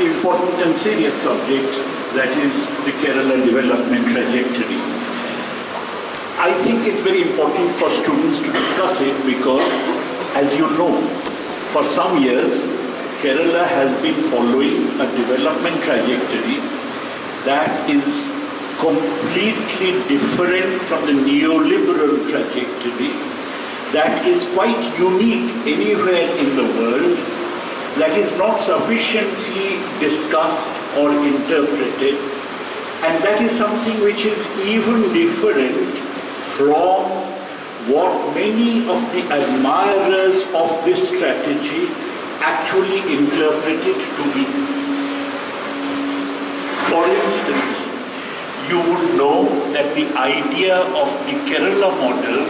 important and serious subject, that is the Kerala development trajectory. I think it's very important for students to discuss it because, as you know, for some years, Kerala has been following a development trajectory that is completely different from the neoliberal trajectory that is quite unique anywhere in the world, that is not sufficiently discussed or interpreted, and that is something which is even different from what many of the admirers of this strategy actually interpret it to be. For instance, you would know that the idea of the Kerala model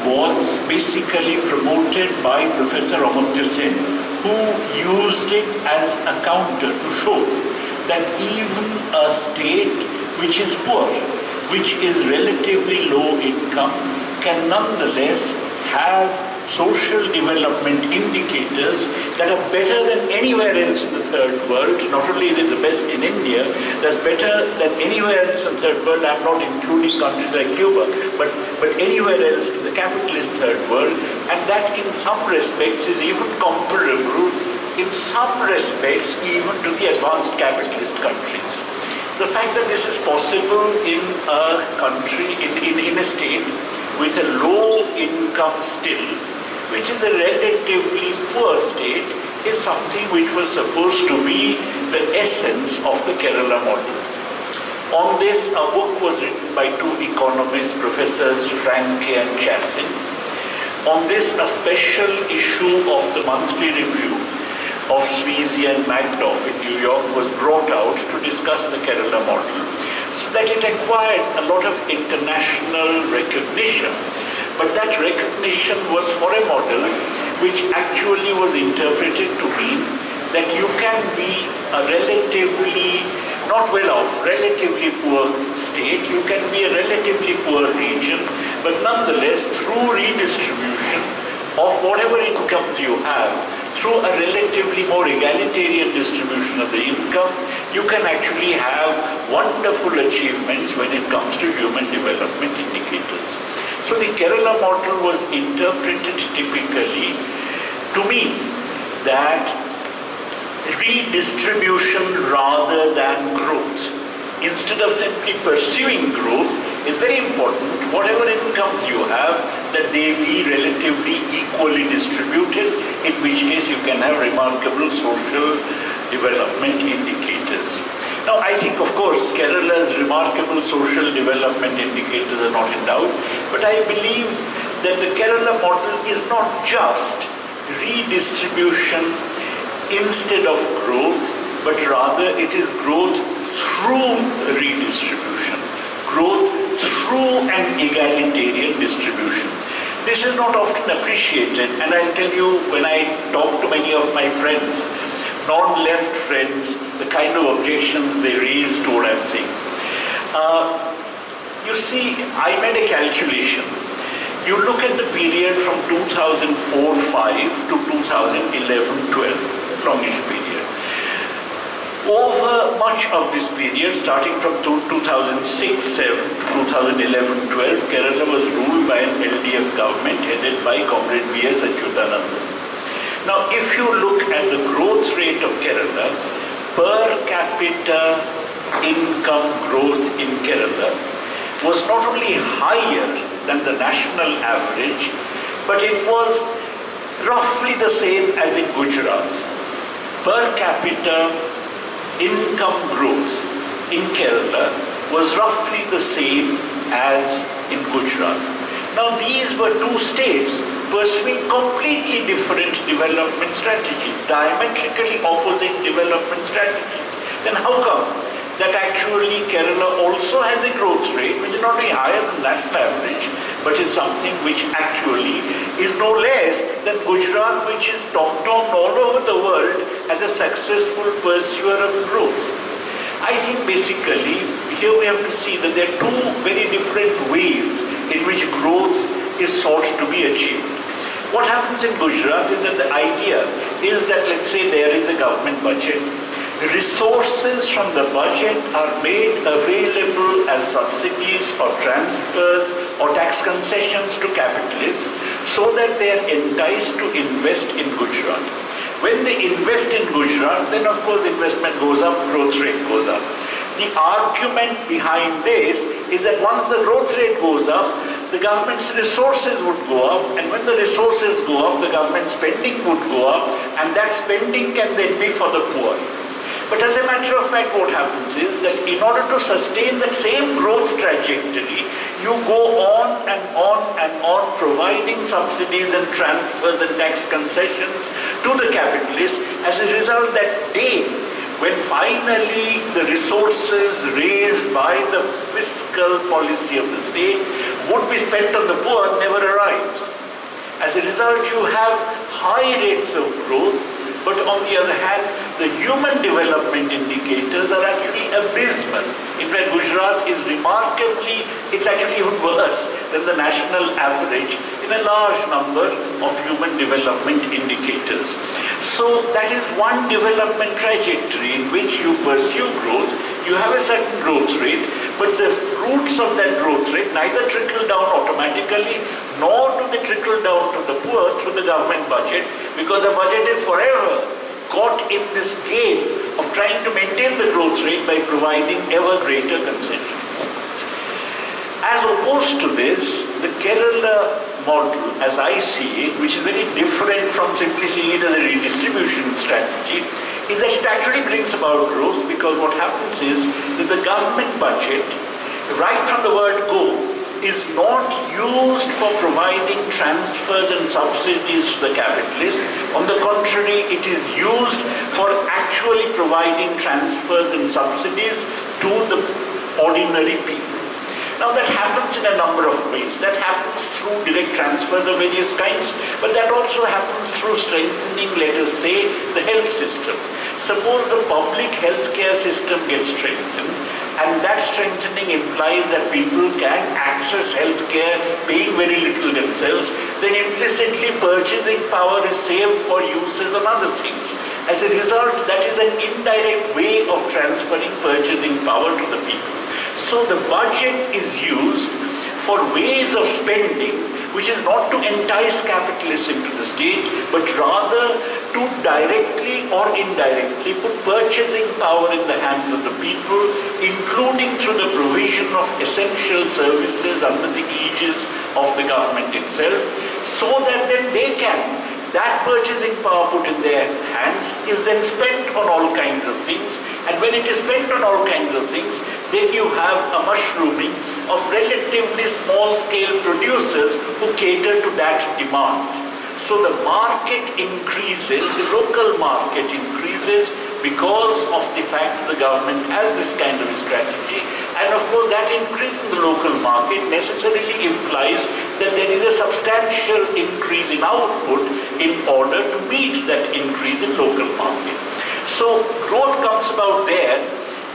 was basically promoted by Professor Amartya Sen, who used it as a counter to show that even a state which is poor, which is relatively low income, can nonetheless have social development indicators that are better than anywhere else in the third world. Not only is it the best in India, that's better than anywhere else in the third world. I'm not including countries like Cuba, but anywhere else in the capitalist third world, and that in some respects is even comparable, in some respects, even to the advanced capitalist countries. The fact that this is possible in a country, in a state with a low income still, which is a relatively poor state, is something which was supposed to be the essence of the Kerala model. On this, a book was written by two economists, Professors Franke and Chaffin. On this, a special issue of the monthly review of Sweezy and Magdoff in New York was brought out to discuss the Kerala model, so that it acquired a lot of international recognition. But that recognition was for a model which actually was interpreted to mean that you can be a relatively not well off, relatively poor state, you can be a relatively poor region, but nonetheless through redistribution of whatever incomes you have, through a relatively more egalitarian distribution of the income, you can actually have wonderful achievements when it comes to human development indicators. So the Kerala model was interpreted typically to mean that redistribution rather than growth. Instead of simply pursuing growth, it's very important, whatever incomes you have, that they be relatively equally distributed, in which case you can have remarkable social development indicators. Now, I think, of course, Kerala's remarkable social development indicators are not in doubt, but I believe that the Kerala model is not just redistribution instead of growth, but rather it is growth through redistribution, growth through an egalitarian distribution. This is not often appreciated, and I'll tell you, when I talk to many of my friends, non-left friends, the kind of objections they raise to what I'm saying. You see, I made a calculation. You look at the period from 2004-5 to 2011-12, longish period. Over much of this period, starting from 2006-7 to 2011-12, Kerala was ruled by an LDF government headed by Comrade V.S. Achyutanandan. Now, if you look at the growth rate of Kerala, per capita income growth in Kerala was not only higher than the national average, but it was roughly the same as in Gujarat. Per capita income growth in Kerala was roughly the same as in Gujarat. Now, these were two states pursuing completely different development strategies, diametrically opposite development strategies. Then how come that actually Kerala also has a growth rate which is not only higher than national average, but is something which actually is no less than Gujarat, which is talked of all over the world as a successful pursuer of growth? I think basically here we have to see that there are two very different ways in which growth is sought to be achieved. What happens in Gujarat is that the idea is that, let's say, there is a government budget. resources from the budget are made available as subsidies or transfers or tax concessions to capitalists so that they are enticed to invest in Gujarat. When they invest in Gujarat, then of course investment goes up, growth rate goes up. The argument behind this is that once the growth rate goes up, the government's resources would go up, and when the resources go up, the government spending would go up, and that spending can then be for the poor. But as a matter of fact, what happens is that in order to sustain that same growth trajectory, you go on and on and on providing subsidies and transfers and tax concessions to the capitalists. As a result, that day when finally the resources raised by the fiscal policy of the state would be spent on the poor never arrives. As a result, you have high rates of growth, but on the other hand, the human development indicators are actually abysmal. In fact, Gujarat is remarkably, it's actually even worse than the national average in a large number of human development indicators. So that is one development trajectory in which you pursue growth. You have a certain growth rate, but the fruits of that growth rate neither trickle down automatically, nor do they trickle down to the poor through the government budget, because the budget is forever caught in this game of trying to maintain the growth rate by providing ever greater concessions. As opposed to this, the Kerala model, as I see it, which is very different from simply seeing it as a redistribution strategy, is that it actually brings about growth, because what happens is that the government budget, right from the word go, is not used for providing transfers and subsidies to the capitalists. On the contrary, it is used for actually providing transfers and subsidies to the ordinary people. Now that happens in a number of ways. That happens through direct transfers of various kinds, but that also happens through strengthening, let us say, the health system. Suppose the public healthcare system gets strengthened, and that strengthening implies that people can access healthcare paying very little themselves, then implicitly purchasing power is saved for uses on other things. As a result, that is an indirect way of transferring purchasing power to the people. So the budget is used for ways of spending, which is not to entice capitalists into the state, but rather to directly or indirectly put purchasing power in the hands of the people, including through the provision of essential services under the aegis of the government itself, so that then they can, that purchasing power put in their hands is then spent on all kinds of things, and when it is spent on all kinds of things, then you have a mushrooming of relatively small-scale producers who cater to that demand. So the market increases, the local market increases because of the fact that the government has this kind of a strategy. And of course that increase in the local market necessarily implies that there is a substantial increase in output in order to meet that increase in local market. So growth comes about there.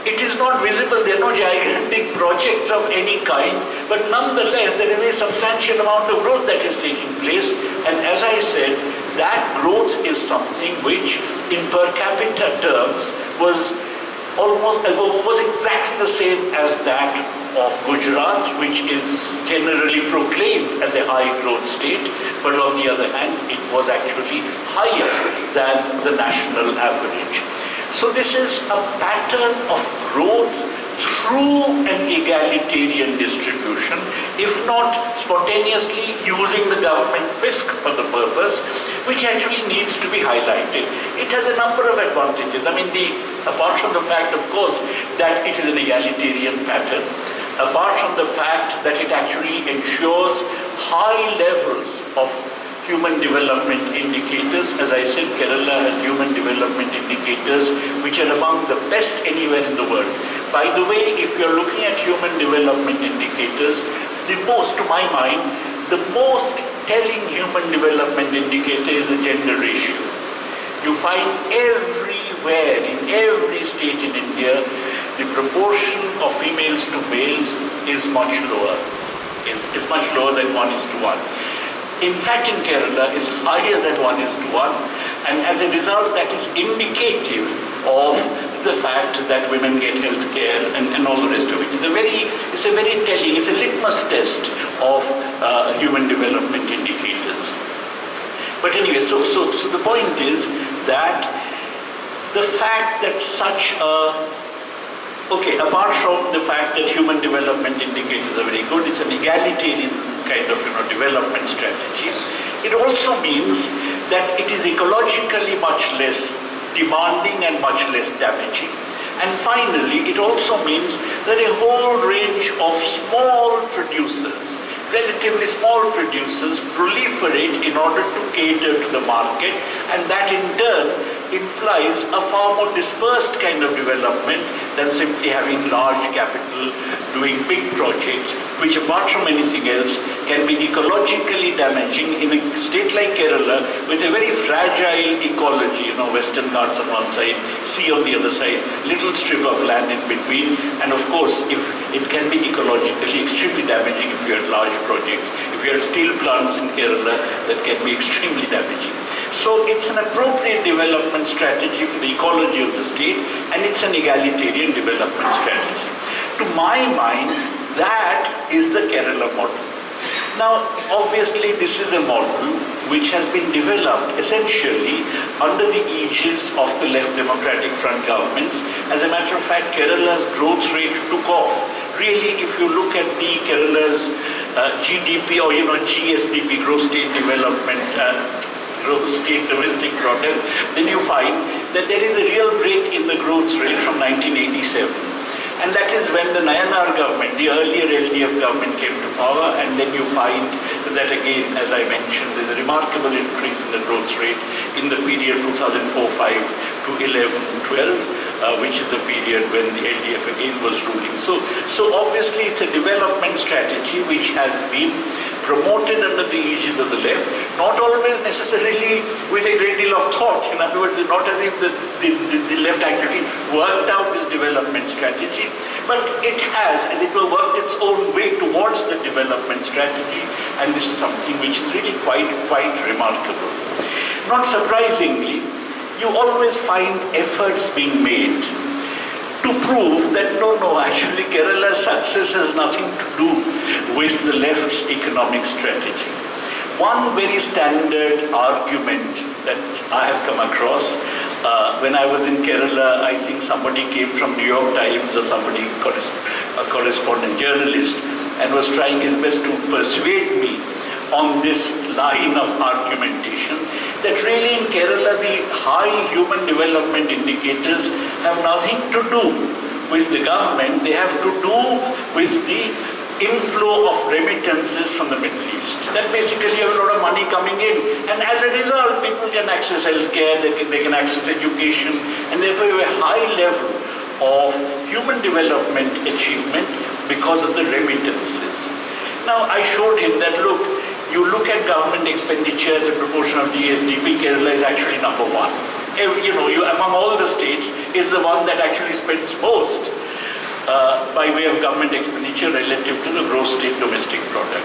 It is not visible, there are no gigantic projects of any kind, but nonetheless there is a substantial amount of growth that is taking place, and as I said, that growth is something which in per capita terms was exactly the same as that of Gujarat, which is generally proclaimed as a high growth state, but on the other hand it was actually higher than the national average. So this is a pattern of growth through an egalitarian distribution, if not spontaneously using the government fisc for the purpose, which actually needs to be highlighted. It has a number of advantages. I mean, apart from the fact, of course, that it is an egalitarian pattern, apart from the fact that it actually ensures high levels of human development indicators. As I said, Kerala has human development indicators which are among the best anywhere in the world. By the way, if you're looking at human development indicators, to my mind, the most telling human development indicator is the gender ratio. You find everywhere, in every state in India, the proportion of females to males is much lower. Is much lower than 1:1. In fact, in Kerala, is higher than 1:1, and as a result, that is indicative of the fact that women get health care and all the rest of it. It's a very telling, it's a litmus test of human development indicators. But anyway, so the point is that the fact that such a, apart from the fact that human development indicators are very good, it's an egalitarian kind of development strategy. It also means that it is ecologically much less demanding and much less damaging. And finally, it also means that a whole range of small producers, relatively small producers, proliferate in order to cater to the market, and that in turn implies a far more dispersed kind of development than simply having large capital doing big projects, which apart from anything else can be ecologically damaging in a state like Kerala with a very fragile ecology, Western Ghats on one side, sea on the other side, little strip of land in between, and of course if it can be ecologically extremely damaging if you have large projects. If you have steel plants in Kerala, that can be extremely damaging. So it's an appropriate development strategy for the ecology of the state, and it's an egalitarian development strategy. To my mind, that is the Kerala model. Now, obviously, this is a model which has been developed essentially under the aegis of the Left Democratic Front governments. As a matter of fact, Kerala's growth rate took off. Really, if you look at the Kerala's GDP or GSDP, gross state development, gross state domestic product, then you find that there is a real break in the growth rate from 1987. And that is when the Nayanar government, the earlier LDF government, came to power, and then you find that again, as I mentioned, there's a remarkable increase in the growth rate in the period 2004-5 to 11-12, which is the period when the LDF again was ruling. So obviously it's a development strategy which has been promoted under the aegis of the left, not always necessarily with a great deal of thought. In other words, not as if the left actually worked out this development strategy, but it has, as it were, worked its own way towards the development strategy, and this is something which is really quite remarkable. Not surprisingly, you always find efforts being made to prove that actually Kerala's success has nothing to do with the left's economic strategy. One very standard argument that I have come across when I was in Kerala, I think somebody came from New York Times or somebody, a correspondent journalist, and was trying his best to persuade me on this line of argumentation that really in Kerala the high human development indicators have nothing to do with the government, they have to do with the inflow of remittances from the Middle East. That basically you have a lot of money coming in, and as a result people can access healthcare, they can access education, and therefore you have a high level of human development achievement because of the remittances. Now I showed him that look, you look at government expenditure as a proportion of GSDP, Kerala is actually number one. Among all the states, is the one that actually spends most by way of government expenditure relative to the gross state domestic product.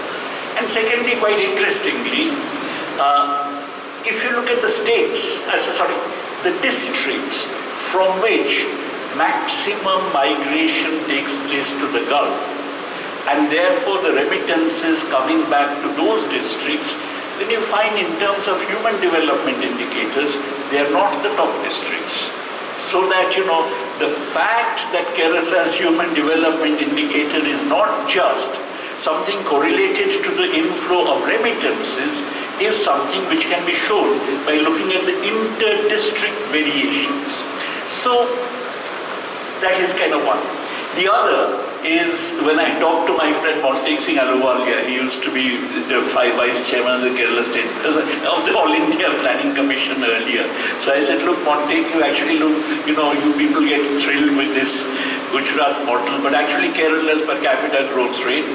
And secondly, quite interestingly, if you look at the states, the districts from which maximum migration takes place to the Gulf, and therefore the remittances coming back to those districts, then you find in terms of human development indicators, they are not the top districts. So that, the fact that Kerala's human development indicator is not just something correlated to the inflow of remittances, is something which can be shown by looking at the inter-district variations. So that is kind of one. The other is when I talked to my friend Montek Singh Ahluwalia, he used to be the vice chairman of the Kerala State, of the All India Planning Commission earlier. So I said, look Montek, you actually look, you people get thrilled with this Gujarat model, but actually Kerala's per capita growth rate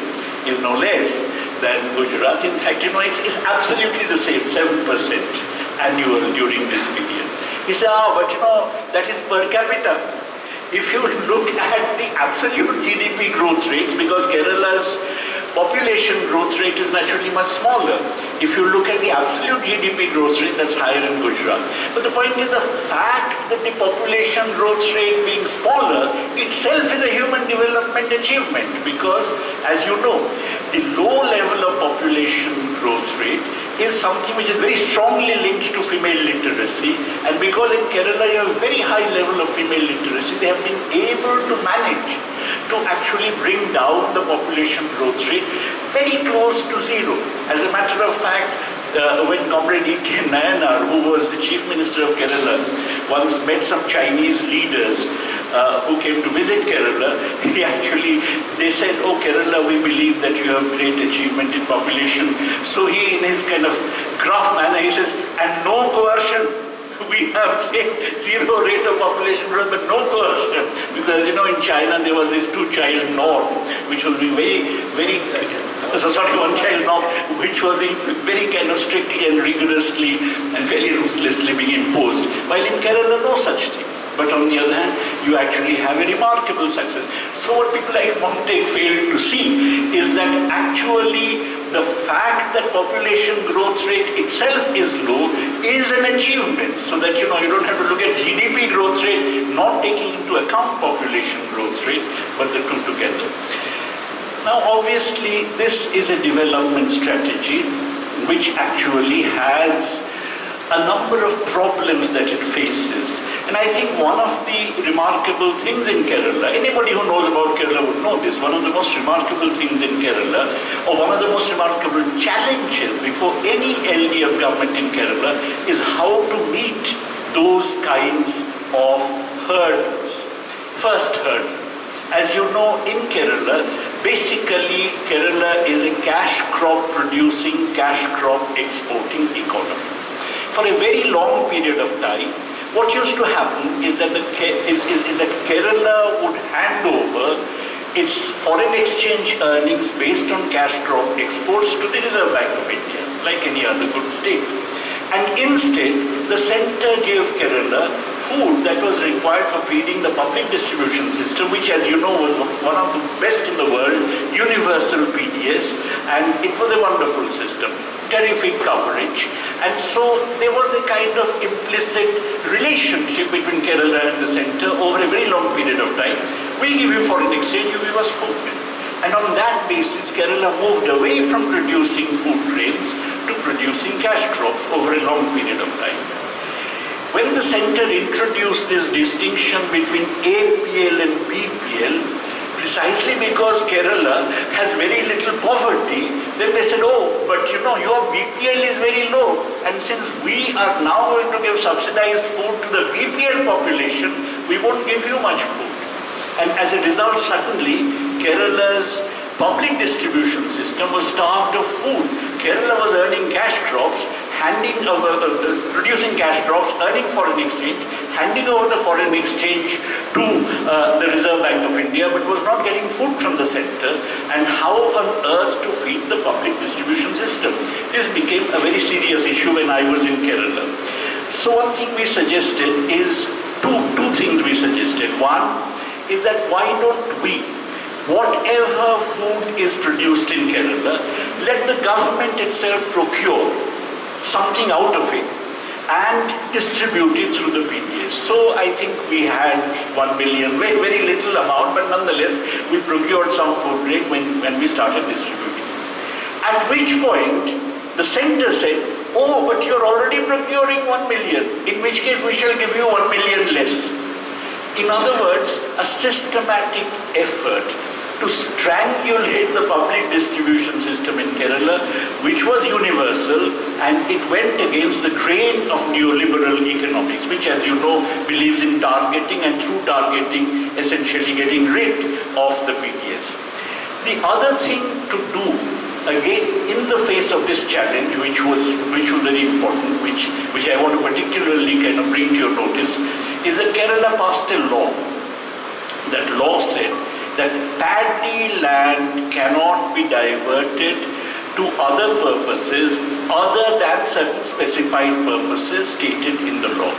is no less than Gujarat. In fact, it's absolutely the same, 7% annual during this period. He said, but that is per capita. If you look at the absolute GDP growth rates, because Kerala's population growth rate is naturally much smaller. If you look at the absolute GDP growth rate, that's higher in Gujarat. But the point is the fact that the population growth rate being smaller itself is a human development achievement, because, as you know, the low level of population growth rate is something which is very strongly linked to female literacy, and because in Kerala you have a very high level of female literacy, they have been able to manage to actually bring down the population growth rate very close to zero. As a matter of fact, when Comrade E.K. Nayanar, who was the Chief Minister of Kerala, once met some Chinese leaders who came to visit Kerala, they said, "Oh, Kerala, we believe that you have great achievement in population." So he, in his kind of gruff manner, he says, "And no coercion." We have, say, zero rate of population growth, but no coercion. Because, you know, in China, there was this two-child norm, which was being one-child norm, which was being very kind of strictly and rigorously and very ruthlessly being imposed. While in Kerala, no such thing. But on the other hand, you actually have a remarkable success. So what people like Montague failed to see is that actually the fact that population growth rate itself is low is an achievement. So that, you know, you don't have to look at GDP growth rate, not taking into account population growth rate, but the two together. Now, obviously, this is a development strategy which actually has a number of problems that it faces. And I think one of the remarkable things in Kerala, anybody who knows about Kerala would know this, one of the most remarkable things in Kerala, or one of the most remarkable challenges before any LDF government in Kerala, is how to meet those kinds of hurdles. First hurdle. As you know, in Kerala, basically Kerala is a cash crop producing, cash crop exporting economy. For a very long period of time, what used to happen is that Kerala would hand over its foreign exchange earnings based on cash crop exports to the Reserve Bank of India, like any other good state. And instead, the center gave Kerala food that was required for feeding the public distribution system, which, as you know, was one of the best in the world, universal PDS, and it was a wonderful system, terrific coverage. And so there was a kind of implicit relationship between Kerala and the center over a very long period of time. We give you foreign exchange, you give us food. And on that basis, Kerala moved away from producing food grains to producing cash crops over a long period of time. When the center introduced this distinction between APL and BPL, precisely because Kerala has very little poverty, then they said, "Oh, but you know, your BPL is very low, and since we are now going to give subsidized food to the BPL population, we won't give you much food." And as a result, suddenly, Kerala's public distribution system was starved of food. Kerala was earning cash crops, producing cash crops, earning foreign exchange, handing over the foreign exchange to the Reserve Bank of India, but was not getting food from the center. And how on earth to feed the public distribution system? This became a very serious issue when I was in Kerala. So one thing we suggested is, two things we suggested. One is that why don't we, whatever food is produced in Kerala, let the government itself procure something out of it and distribute it through the PDS. So I think we had 1 million, very little amount, but nonetheless, we procured some food grain when we started distributing. At which point, the center said, "Oh, but you're already procuring 1 million, in which case we shall give you 1 million less." In other words, a systematic effort to strangulate the public distribution system in Kerala, which was universal, and it went against the grain of neoliberal economics, which, as you know, believes in targeting, and through targeting, essentially getting rid of the PDS. The other thing to do, again, in the face of this challenge, which was very important, which I want to particularly kind of bring to your notice, is that Kerala passed a law. That law said that paddy land cannot be diverted to other purposes other than certain specified purposes stated in the law.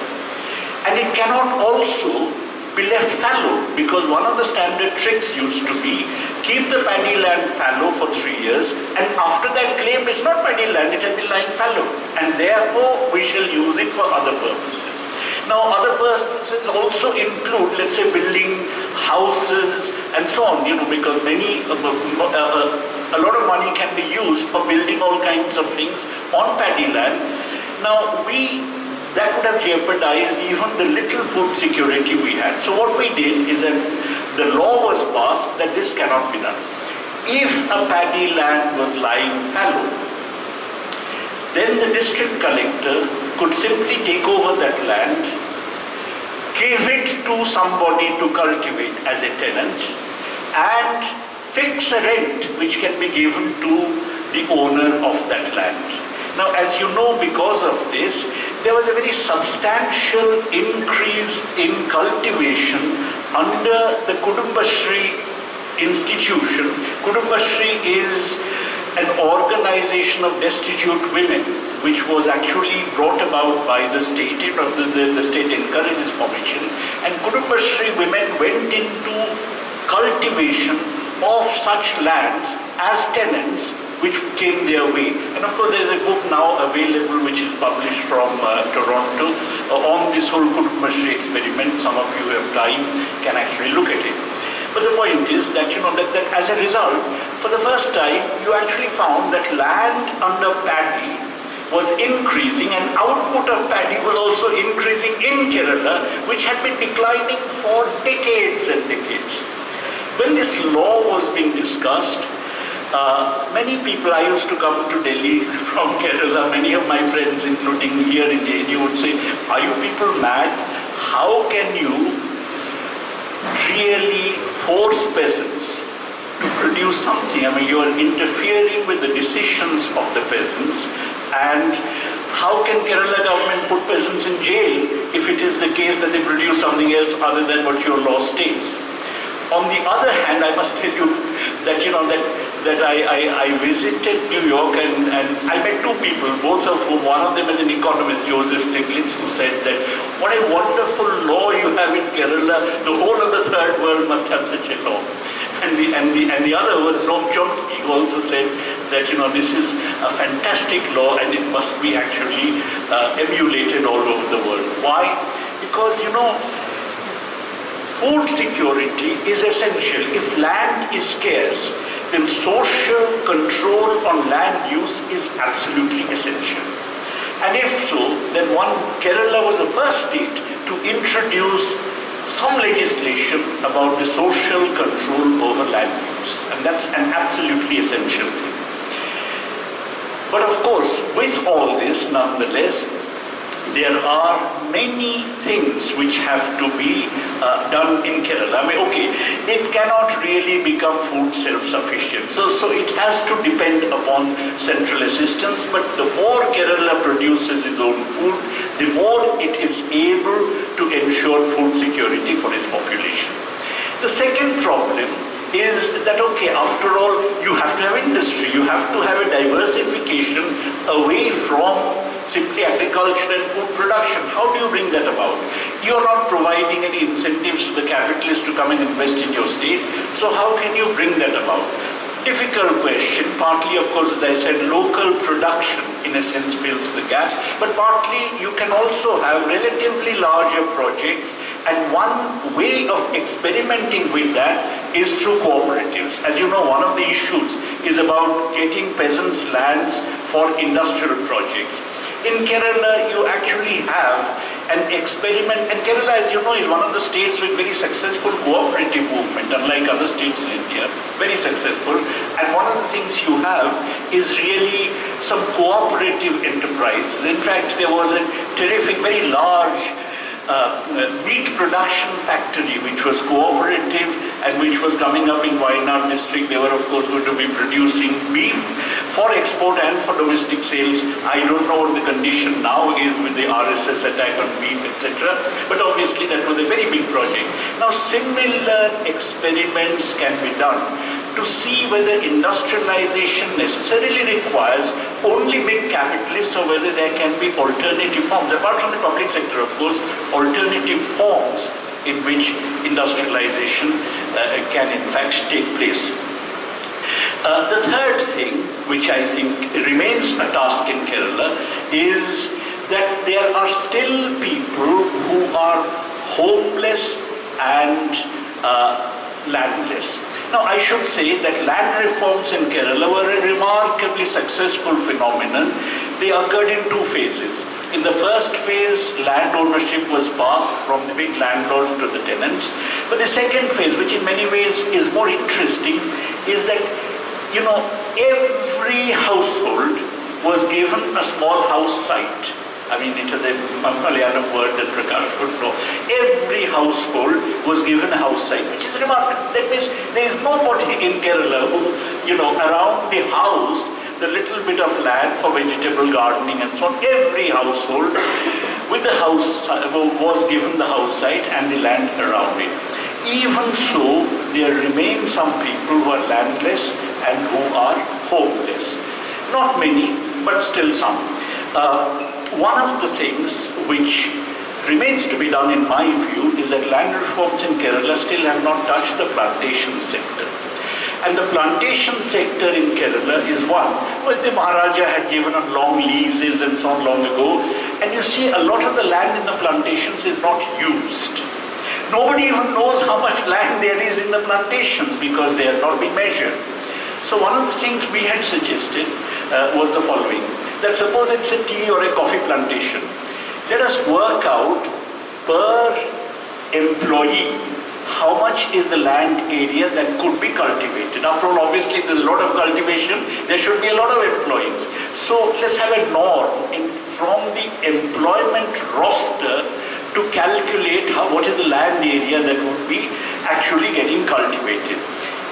And it cannot also be left fallow, because one of the standard tricks used to be, keep the paddy land fallow for 3 years, and after that claim it's not paddy land, it has been lying fallow, and therefore we shall use it for other purposes. Now other purposes also include, let's say, building houses and so on, because a lot of money can be used for building all kinds of things on paddy land. Now that would have jeopardized even the little food security we had. So what we did is that the law was passed that this cannot be done. If a paddy land was lying fallow, then the district collector could simply take over that land, give it to somebody to cultivate as a tenant, and fix a rent which can be given to the owner of that land. Now, as you know, because of this, there was a very substantial increase in cultivation under the Kudumbashree institution. Kudumbashree is an organization of destitute women, which was actually brought about by the state. The state encourages formation, and Kudumbashree women went into cultivation of such lands as tenants which came their way. And of course there is a book now available which is published from Toronto on this whole Kudumbashree experiment. Some of you who have time can actually look at it. But the point is that, that as a result, for the first time, you actually found that land under paddy was increasing, and output of paddy was also increasing in Kerala, which had been declining for decades and decades. When this law was being discussed, many people, I used to come to Delhi from Kerala, many of my friends, including here in JNU, would say, are you people mad? How can you really force peasants to produce something? I mean, you are interfering with the decisions of the peasants, and how can Kerala government put peasants in jail if it is the case that they produce something else other than what your law states? On the other hand, I must tell you that, that I visited New York, and I met two people, both of whom, one of them is an economist, Joseph Stiglitz, who said that what a wonderful law you have in Kerala, the whole of the third world must have such a law. And the other was Noam Chomsky, who also said that, this is a fantastic law and it must be actually emulated all over the world. Why? Because, food security is essential. If land is scarce, then social control on land use is absolutely essential. And if so, then Kerala was the first state to introduce some legislation about the social control over land use. And that's an absolutely essential thing. But of course, with all this, nonetheless, there are many things which have to be done in Kerala. I mean, okay, it cannot really become food self-sufficient. So it has to depend upon central assistance, but the more Kerala produces its own food, the more it is able to ensure food security for its population. The second problem is that, okay, after all, you have to have industry, you have to have a diversification away from simply agriculture and food production. How do you bring that about? You are not providing any incentives to the capitalists to come and invest in your state, so how can you bring that about? Difficult question. Partly, of course, as I said, local production in a sense fills the gap, but partly you can also have relatively larger projects, and one way of experimenting with that is through cooperatives. As you know, one of the issues is about getting peasants' lands for industrial projects. In Kerala, you actually have an experiment, and Kerala, as you know, is one of the states with very successful cooperative movement, unlike other states in India, very successful. And one of the things you have is really some cooperative enterprise. In fact, there was a terrific, very large meat production factory which was cooperative and which was coming up in Wayanad district. They were, of course, going to be producing beef for export and for domestic sales. I don't know what the condition now is with the RSS attack on beef, etc. But obviously that was a very big project. Now similar experiments can be done to see whether industrialization necessarily requires only big capitalists or whether there can be alternative forms, apart from the public sector, of course, alternative forms in which industrialization can in fact take place. The third thing, which I think remains a task in Kerala, is that there are still people who are homeless and landless. Now, I should say that land reforms in Kerala were a remarkably successful phenomenon. They occurred in two phases. In the first phase, land ownership was passed from the big landlords to the tenants. But the second phase, which in many ways is more interesting, is that, you know, every household was given a small house site. I mean, it is a Malayalam word that Prakash would know. Every household was given a house site, which is remarkable. That means there is nobody in Kerala who, you know, around the house, the little bit of land for vegetable gardening and so on, every household with the house was given the house site and the land around it. Even so, there remain some people who are landless and who are homeless. Not many, but still some. One of the things which remains to be done in my view is that land reforms in Kerala still have not touched the plantation sector. And the plantation sector in Kerala is one. Well, the Maharaja had given on long leases and so on long ago. And you see, a lot of the land in the plantations is not used. Nobody even knows how much land there is in the plantations because they have not been measured. So one of the things we had suggested was the following. That suppose it's a tea or a coffee plantation. Let us work out per employee how much is the land area that could be cultivated. After all, obviously there's a lot of cultivation, there should be a lot of employees. So let's have a norm from the employment roster to calculate what is the land area that would be actually getting cultivated.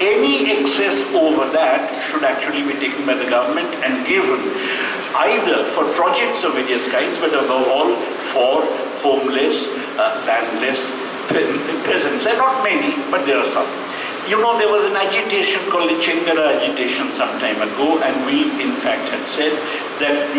Any excess over that should actually be taken by the government and given either for projects of various kinds, but above all for homeless, landless peasants. There are not many, but there are some. You know, there was an agitation called the Chengara agitation some time ago, and we in fact had said that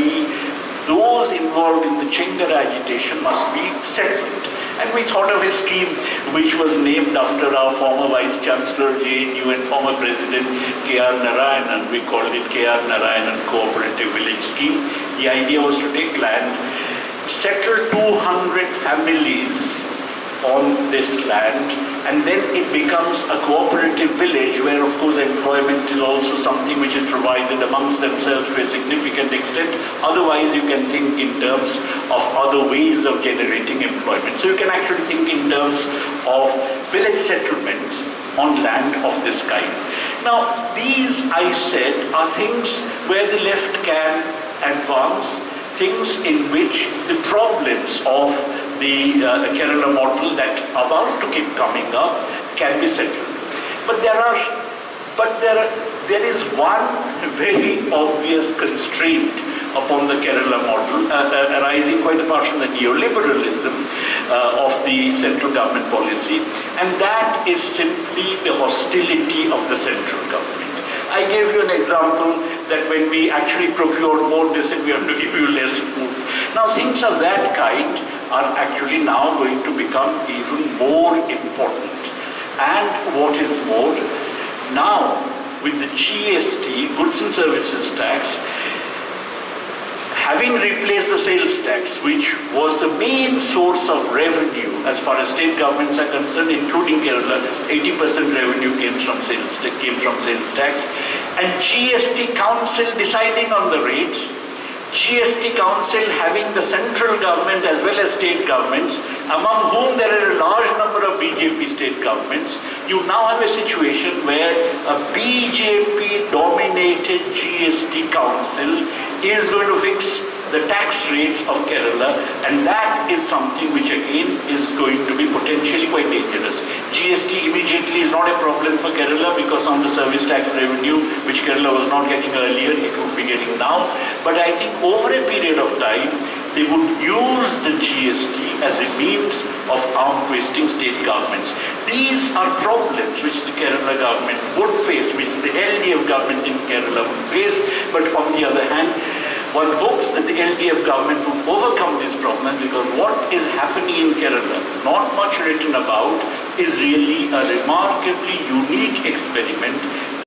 those involved in the Chengara agitation must be settled. And we thought of a scheme which was named after our former Vice Chancellor JNU and former President K.R. Narayanan. We called it K.R. Narayanan Cooperative Village Scheme. The idea was to take land, settle 200 families on this land, and then it becomes a cooperative village where, of course, employment is also something which is provided amongst themselves to a significant extent. Otherwise, you can think in terms of other ways of generating employment. So you can actually think in terms of village settlements on land of this kind. Now, these, I said, are things where the left can advance, things in which the problems of the Kerala model that are about to keep coming up can be settled. But there is one very obvious constraint upon the Kerala model arising quite apart from the neoliberalism of the central government policy, and that is simply the hostility of the central government. I gave you an example that when we actually procured more, they said we have to give you less food. Now things of that kind are actually now going to become even more important. And what is more, now with the GST, Goods and Services Tax, having replaced the sales tax, which was the main source of revenue as far as state governments are concerned, including Kerala, 80% revenue came from sales tax, and GST Council deciding on the rates, GST Council having the central government as well as state governments, among whom there are a large number of BJP state governments, you now have a situation where a BJP-dominated GST Council is going to fix the tax rates of Kerala, and that is something which again is going to be potentially quite dangerous. GST immediately is not a problem for Kerala because on the service tax revenue, which Kerala was not getting earlier, it would be getting now. But I think over a period of time, they would use the GST as a means of arm-twisting state governments. These are problems which the Kerala government would face, which the LDF government in Kerala would face, but on the other hand, one hopes that the LDF government would overcome this problem, because what is happening in Kerala, not much written about, is really a remarkably unique experiment